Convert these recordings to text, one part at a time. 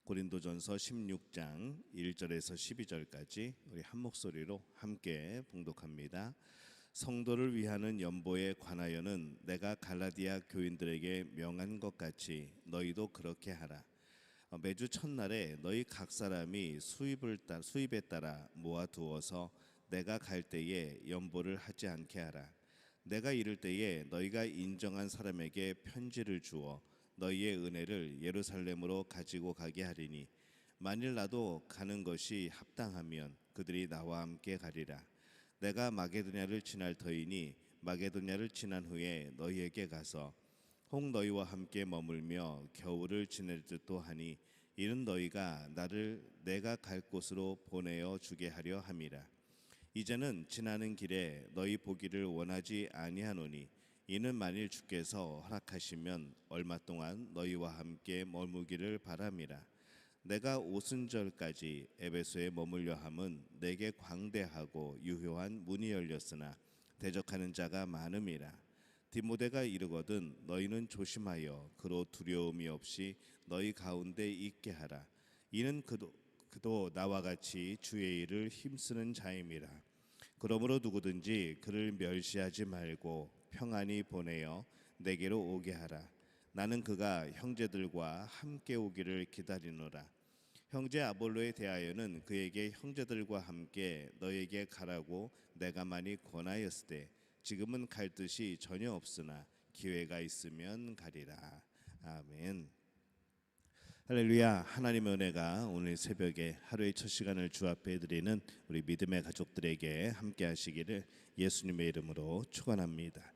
고린도전서 16장 1절에서 12절까지 우리 한 목소리로 함께 봉독합니다. 성도를 위하는 연보에 관하여는 내가 갈라디아 교인들에게 명한 것 같이 너희도 그렇게 하라. 매주 첫날에 너희 각 사람이 수입에 따라 모아두어서 내가 갈 때에 연보를 하지 않게 하라. 내가 이를 때에 너희가 인정한 사람에게 편지를 주어 너희의 은혜를 예루살렘으로 가지고 가게 하리니 만일 나도 가는 것이 합당하면 그들이 나와 함께 가리라. 내가 마게도냐를 지날 터이니 마게도냐를 지난 후에 너희에게 가서 혹 너희와 함께 머물며 겨울을 지낼 듯도 하니 이는 너희가 나를 내가 갈 곳으로 보내어 주게 하려 함이라. 이제는 지나는 길에 너희 보기를 원하지 아니하노니 이는 만일 주께서 허락하시면 얼마 동안 너희와 함께 머무기를 바람이라. 내가 오순절까지 에베소에 머물려 함은 내게 광대하고 유효한 문이 열렸으나 대적하는 자가 많음이라. 디모데가 이르거든 너희는 조심하여 그로 두려움이 없이 너희 가운데 있게 하라. 이는 그도 나와 같이 주의 일을 힘쓰는 자임이라. 그러므로 누구든지 그를 멸시하지 말고 평안히 보내어 내게로 오게 하라. 나는 그가 형제들과 함께 오기를 기다리노라. 형제 아볼로에 대하여는 그에게 형제들과 함께 너에게 가라고 내가 많이 권하였으되 지금은 갈 뜻이 전혀 없으나 기회가 있으면 가리라. 아멘. 할렐루야. 하나님의 은혜가 오늘 새벽에 하루의 첫 시간을 주 앞에 드리는 우리 믿음의 가족들에게 함께 하시기를 예수님의 이름으로 축원합니다.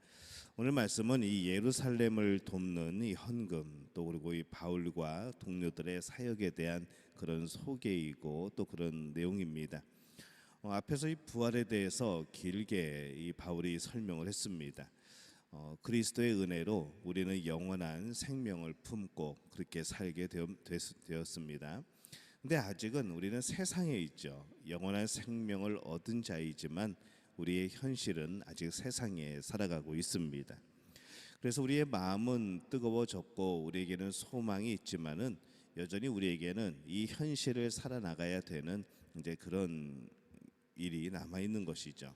오늘 말씀은 이 예루살렘을 돕는 이 헌금, 또 그리고 이 바울과 동료들의 사역에 대한 그런 소개이고 또 그런 내용입니다. 앞에서 이 부활에 대해서 길게 이 바울이 설명을 했습니다. 그리스도의 은혜로 우리는 영원한 생명을 품고 그렇게 살게 되었습니다. 근데 아직은 우리는 세상에 있죠. 영원한 생명을 얻은 자이지만 우리의 현실은 아직 세상에 살아가고 있습니다. 그래서 우리의 마음은 뜨거워졌고 우리에게는 소망이 있지만은 여전히 우리에게는 이 현실을 살아나가야 되는 이제 그런 일이 남아 있는 것이죠.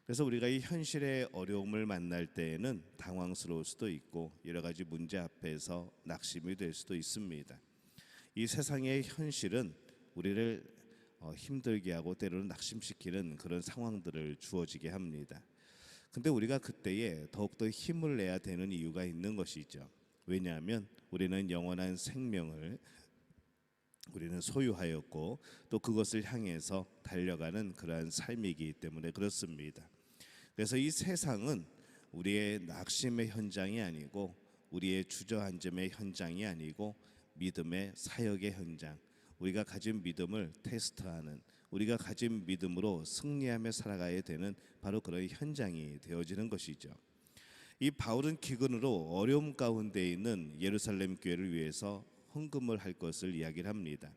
그래서 우리가 이 현실의 어려움을 만날 때에는 당황스러울 수도 있고 여러 가지 문제 앞에서 낙심이 될 수도 있습니다. 이 세상의 현실은 우리를 힘들게 하고 때로는 낙심시키는 그런 상황들을 주어지게 합니다. 근데 우리가 그때에 더욱더 힘을 내야 되는 이유가 있는 것이죠. 왜냐하면 우리는 영원한 생명을 우리는 소유하였고 또 그것을 향해서 달려가는 그러한 삶이기 때문에 그렇습니다. 그래서 이 세상은 우리의 낙심의 현장이 아니고 우리의 주저앉음의 현장이 아니고 믿음의 사역의 현장, 우리가 가진 믿음을 테스트하는, 우리가 가진 믿음으로 승리하며 살아가야 되는 바로 그런 현장이 되어지는 것이죠. 이 바울은 기근으로 어려움 가운데 있는 예루살렘 교회를 위해서 헌금을 할 것을 이야기를 합니다.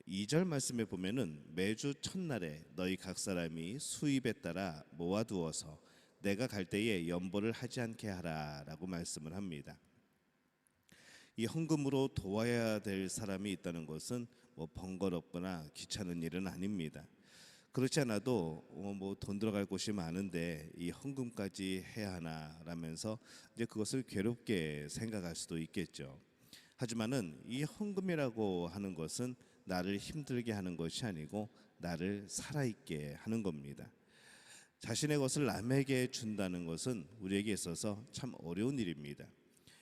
2절 말씀에 보면은 매주 첫날에 너희 각 사람이 수입에 따라 모아두어서 내가 갈 때에 연보를 하지 않게 하라라고 말씀을 합니다. 이 헌금으로 도와야 될 사람이 있다는 것은 번거롭거나 귀찮은 일은 아닙니다. 그렇지 않아도 돈 들어갈 곳이 많은데 이 헌금까지 해야 하나라면서 이제 그것을 괴롭게 생각할 수도 있겠죠. 하지만은 이 헌금이라고 하는 것은 나를 힘들게 하는 것이 아니고 나를 살아있게 하는 겁니다. 자신의 것을 남에게 준다는 것은 우리에게 있어서 참 어려운 일입니다.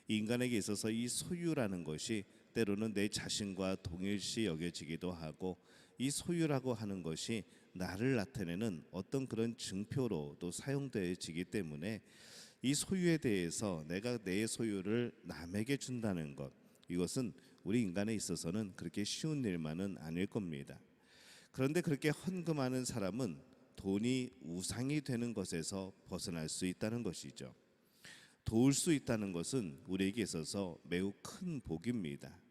인간에게 있어서 이 소유라는 것이 때로는 내 자신과 동일시 여겨지기도 하고 이 소유라고 하는 것이 나를 나타내는 어떤 그런 증표로 또 사용되어지기 때문에 이 소유에 대해서 내가 내 소유를 남에게 준다는 것, 이것은 우리 인간에 있어서는 그렇게 쉬운 일만은 아닐 겁니다. 그런데 그렇게 헌금하는 사람은 돈이 우상이 되는 것에서 벗어날 수 있다는 것이죠. 도울 수 있다는 것은 우리에게 있어서 매우 큰 복입니다.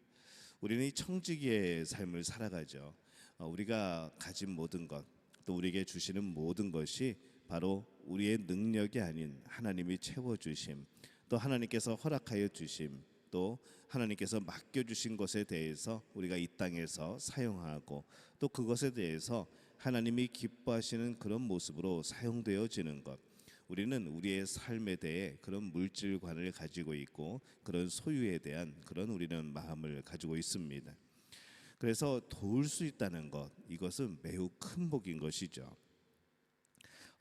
우리는 이 청지기의 삶을 살아가죠. 우리가 가진 모든 것, 또 우리에게 주시는 모든 것이 바로 우리의 능력이 아닌 하나님이 채워주심, 또 하나님께서 허락하여 주심, 또 하나님께서 맡겨주신 것에 대해서 우리가 이 땅에서 사용하고 또 그것에 대해서 하나님이 기뻐하시는 그런 모습으로 사용되어지는 것, 우리는 우리의 삶에 대해 그런 물질관을 가지고 있고 그런 소유에 대한 그런 우리는 마음을 가지고 있습니다. 그래서 도울 수 있다는 것, 이것은 매우 큰 복인 것이죠.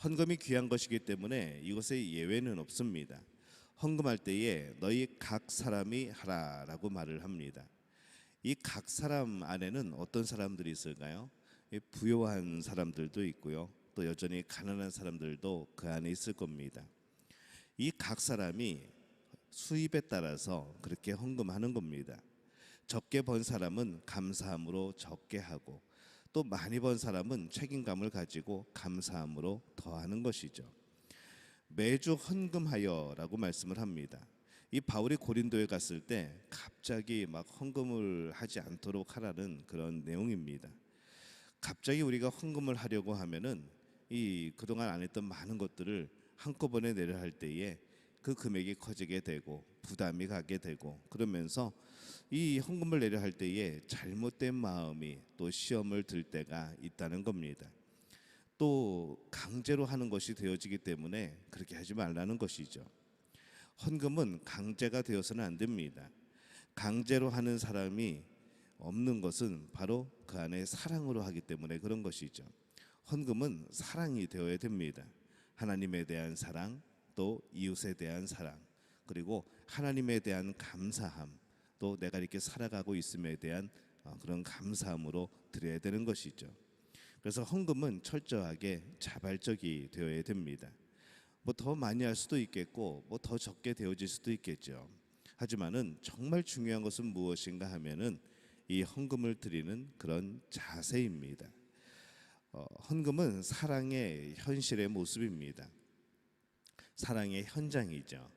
헌금이 귀한 것이기 때문에 이것에 예외는 없습니다. 헌금할 때에 너희 각 사람이 하라라고 말을 합니다. 이 각 사람 안에는 어떤 사람들이 있을까요? 부요한 사람들도 있고요. 또 여전히 가난한 사람들도 그 안에 있을 겁니다. 이 각 사람이 수입에 따라서 그렇게 헌금하는 겁니다. 적게 번 사람은 감사함으로 적게 하고 또 많이 번 사람은 책임감을 가지고 감사함으로 더하는 것이죠. 매주 헌금하여라고 말씀을 합니다. 이 바울이 고린도에 갔을 때 갑자기 막 헌금을 하지 않도록 하라는 그런 내용입니다. 갑자기 우리가 헌금을 하려고 하면은 이 그동안 안 했던 많은 것들을 한꺼번에 내려 할 때에 그 금액이 커지게 되고 부담이 가게 되고 그러면서 이 헌금을 내려 할 때에 잘못된 마음이 또 시험을 들 때가 있다는 겁니다. 또 강제로 하는 것이 되어지기 때문에 그렇게 하지 말라는 것이죠. 헌금은 강제가 되어서는 안 됩니다. 강제로 하는 사람이 없는 것은 바로 그 안에 사랑으로 하기 때문에 그런 것이죠. 헌금은 사랑이 되어야 됩니다. 하나님에 대한 사랑, 또 이웃에 대한 사랑, 그리고 하나님에 대한 감사함, 또 내가 이렇게 살아가고 있음에 대한 그런 감사함으로 드려야 되는 것이죠. 그래서 헌금은 철저하게 자발적이 되어야 됩니다. 뭐 더 많이 할 수도 있겠고 뭐 더 적게 되어질 수도 있겠죠. 하지만은 정말 중요한 것은 무엇인가 하면은 이 헌금을 드리는 그런 자세입니다. 헌금은 사랑의 현실의 모습입니다. 사랑의 현장이죠.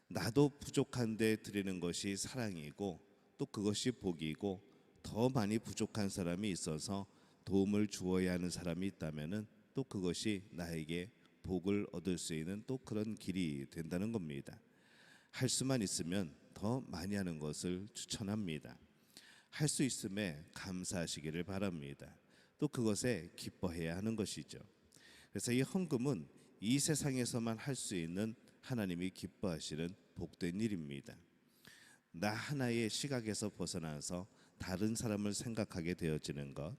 나도 부족한데 드리는 것이 사랑이고 또 그것이 복이고 더 많이 부족한 사람이 있어서 도움을 주어야 하는 사람이 있다면은 또 그것이 나에게 복을 얻을 수 있는 또 그런 길이 된다는 겁니다. 할 수만 있으면 더 많이 하는 것을 추천합니다. 할 수 있음에 감사하시기를 바랍니다. 또 그것에 기뻐해야 하는 것이죠. 그래서 이 헌금은 이 세상에서만 할 수 있는 하나님이 기뻐하시는 복된 일입니다. 나 하나의 시각에서 벗어나서 다른 사람을 생각하게 되어지는 것,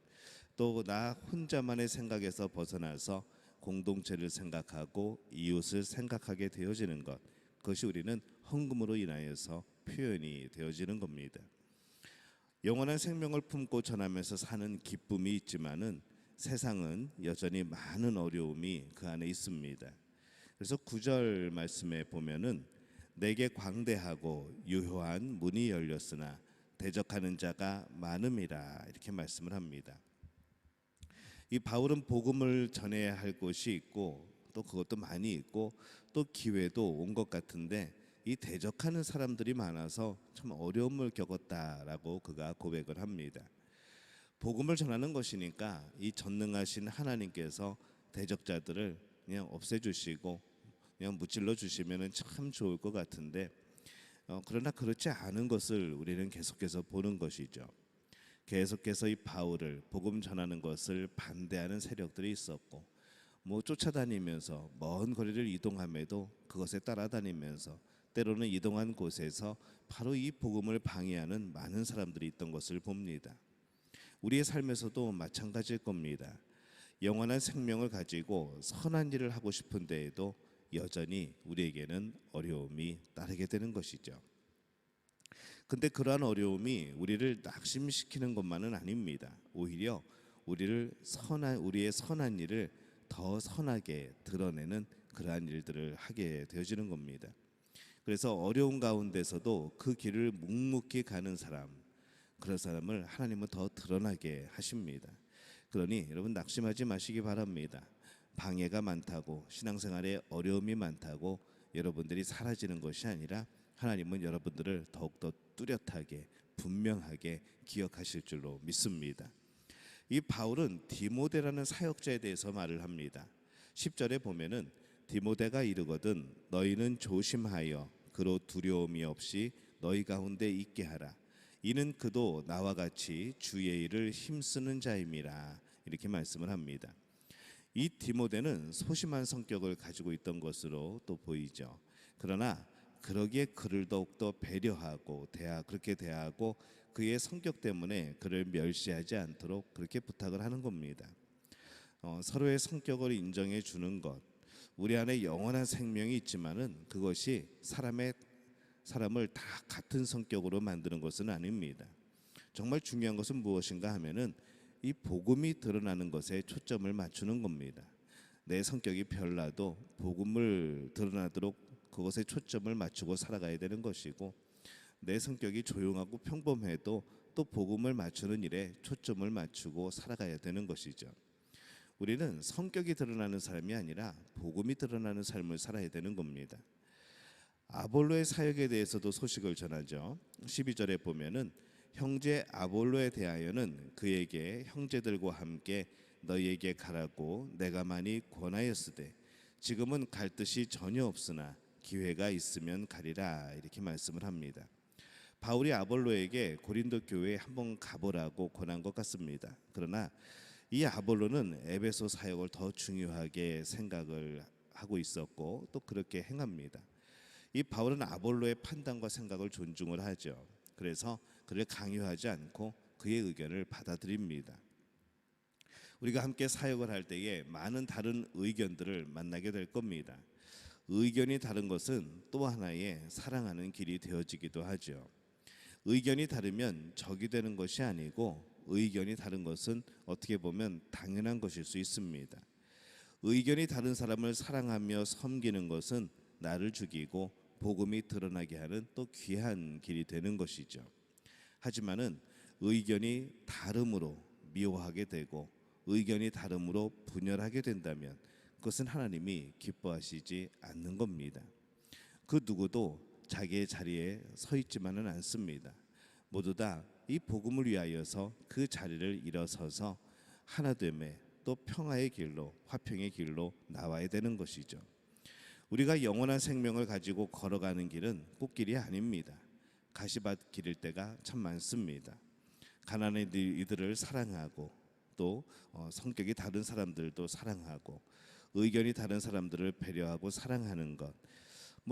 또 나 혼자만의 생각에서 벗어나서 공동체를 생각하고 이웃을 생각하게 되어지는 것, 그것이 우리는 헌금으로 인하여서 표현이 되어지는 겁니다. 영원한 생명을 품고 전하면서 사는 기쁨이 있지만은 세상은 여전히 많은 어려움이 그 안에 있습니다. 그래서 9절 말씀에 보면은 내게 광대하고 유효한 문이 열렸으나 대적하는 자가 많음이라 이렇게 말씀을 합니다. 이 바울은 복음을 전해야 할 곳이 있고 또 그것도 많이 있고 또 기회도 온 것 같은데 이 대적하는 사람들이 많아서 참 어려움을 겪었다라고 그가 고백을 합니다. 복음을 전하는 것이니까 이 전능하신 하나님께서 대적자들을 그냥 없애주시고 그냥 무찔러 주시면은 참 좋을 것 같은데 그러나 그렇지 않은 것을 우리는 계속해서 보는 것이죠. 계속해서 이 바울을 복음 전하는 것을 반대하는 세력들이 있었고 뭐 쫓아다니면서 먼 거리를 이동함에도 그것에 따라다니면서 때로는 이동한 곳에서 바로 이 복음을 방해하는 많은 사람들이 있던 것을 봅니다. 우리의 삶에서도 마찬가지일 겁니다. 영원한 생명을 가지고 선한 일을 하고 싶은 데에도 여전히 우리에게는 어려움이 따르게 되는 것이죠. 근데 그러한 어려움이 우리를 낙심시키는 것만은 아닙니다. 오히려 우리의 선한 일을 더 선하게 드러내는 그러한 일들을 하게 되어지는 겁니다. 그래서 어려운 가운데서도 그 길을 묵묵히 가는 사람, 그런 사람을 하나님은 더 드러나게 하십니다. 그러니 여러분 낙심하지 마시기 바랍니다. 방해가 많다고 신앙생활에 어려움이 많다고 여러분들이 사라지는 것이 아니라 하나님은 여러분들을 더욱더 뚜렷하게 분명하게 기억하실 줄로 믿습니다. 이 바울은 디모데라는 사역자에 대해서 말을 합니다. 10절에 보면은 디모데가 이르거든 너희는 조심하여 그로 두려움이 없이 너희 가운데 있게 하라. 이는 그도 나와 같이 주의 일을 힘쓰는 자임이라. 이렇게 말씀을 합니다. 이 디모데는 소심한 성격을 가지고 있던 것으로 또 보이죠. 그러나 그러기에 그를 더욱더 배려하고 그렇게 대하고 그의 성격 때문에 그를 멸시하지 않도록 그렇게 부탁을 하는 겁니다. 서로의 성격을 인정해 주는 것, 우리 안에 영원한 생명이 있지만은 그것이 사람을 다 같은 성격으로 만드는 것은 아닙니다. 정말 중요한 것은 무엇인가 하면은 이 복음이 드러나는 것에 초점을 맞추는 겁니다. 내 성격이 별나도 복음을 드러나도록 그것에 초점을 맞추고 살아가야 되는 것이고, 내 성격이 조용하고 평범해도 또 복음을 맞추는 일에 초점을 맞추고 살아가야 되는 것이죠. 우리는 성격이 드러나는 삶이 아니라 복음이 드러나는 삶을 살아야 되는 겁니다. 아볼로의 사역에 대해서도 소식을 전하죠. 12절에 보면은 형제 아볼로에 대하여는 그에게 형제들과 함께 너희에게 가라고 내가 많이 권하였으되 지금은 갈 뜻이 전혀 없으나 기회가 있으면 가리라. 이렇게 말씀을 합니다. 바울이 아볼로에게 고린도 교회에 한번 가보라고 권한 것 같습니다. 그러나 이 아볼로는 에베소 사역을 더 중요하게 생각을 하고 있었고 또 그렇게 행합니다. 이 바울은 아볼로의 판단과 생각을 존중을 하죠. 그래서 그를 강요하지 않고 그의 의견을 받아들입니다. 우리가 함께 사역을 할 때에 많은 다른 의견들을 만나게 될 겁니다. 의견이 다른 것은 또 하나의 사랑하는 길이 되어지기도 하죠. 의견이 다르면 적이 되는 것이 아니고 의견이 다른 것은 어떻게 보면 당연한 것일 수 있습니다. 의견이 다른 사람을 사랑하며 섬기는 것은 나를 죽이고 복음이 드러나게 하는 또 귀한 길이 되는 것이죠. 하지만은 의견이 다름으로 미워하게 되고 의견이 다름으로 분열하게 된다면 그것은 하나님이 기뻐하시지 않는 겁니다. 그 누구도 자기의 자리에 서 있지만은 않습니다. 모두 다 이 복음을 위하여서 그 자리를 일어서서 하나됨의 또 평화의 길로 화평의 길로 나와야 되는 것이죠. 우리가 영원한 생명을 가지고 걸어가는 길은 꽃길이 아닙니다. 가시밭 길일 때가 참 많습니다. 가난한 이들을 사랑하고 또 성격이 다른 사람들도 사랑하고 의견이 다른 사람들을 배려하고 사랑하는 것,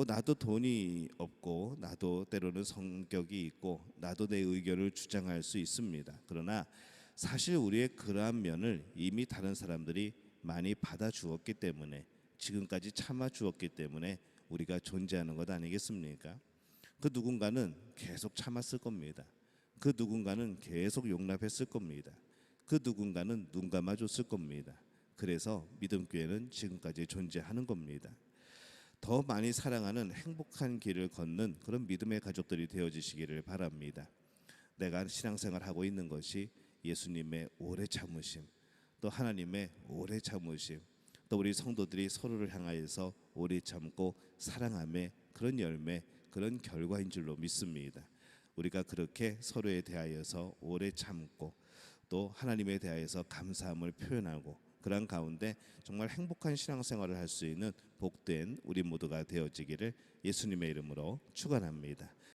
나도 돈이 없고 나도 때로는 성격이 있고 나도 내 의견을 주장할 수 있습니다. 그러나 사실 우리의 그러한 면을 이미 다른 사람들이 많이 받아주었기 때문에 지금까지 참아주었기 때문에 우리가 존재하는 것 아니겠습니까? 그 누군가는 계속 참았을 겁니다. 그 누군가는 계속 용납했을 겁니다. 그 누군가는 눈 감아줬을 겁니다. 그래서 믿음교회는 지금까지 존재하는 겁니다. 더 많이 사랑하는 행복한 길을 걷는 그런 믿음의 가족들이 되어지시기를 바랍니다. 내가 신앙생활하고 있는 것이 예수님의 오래 참으심, 또 하나님의 오래 참으심, 또 우리 성도들이 서로를 향하여서 오래 참고 사랑함의 그런 열매, 그런 결과인 줄로 믿습니다. 우리가 그렇게 서로에 대하여서 오래 참고 또 하나님에 대하여서 감사함을 표현하고 그런 가운데 정말 행복한 신앙생활을 할 수 있는 복된 우리 모두가 되어지기를 예수님의 이름으로 축원합니다.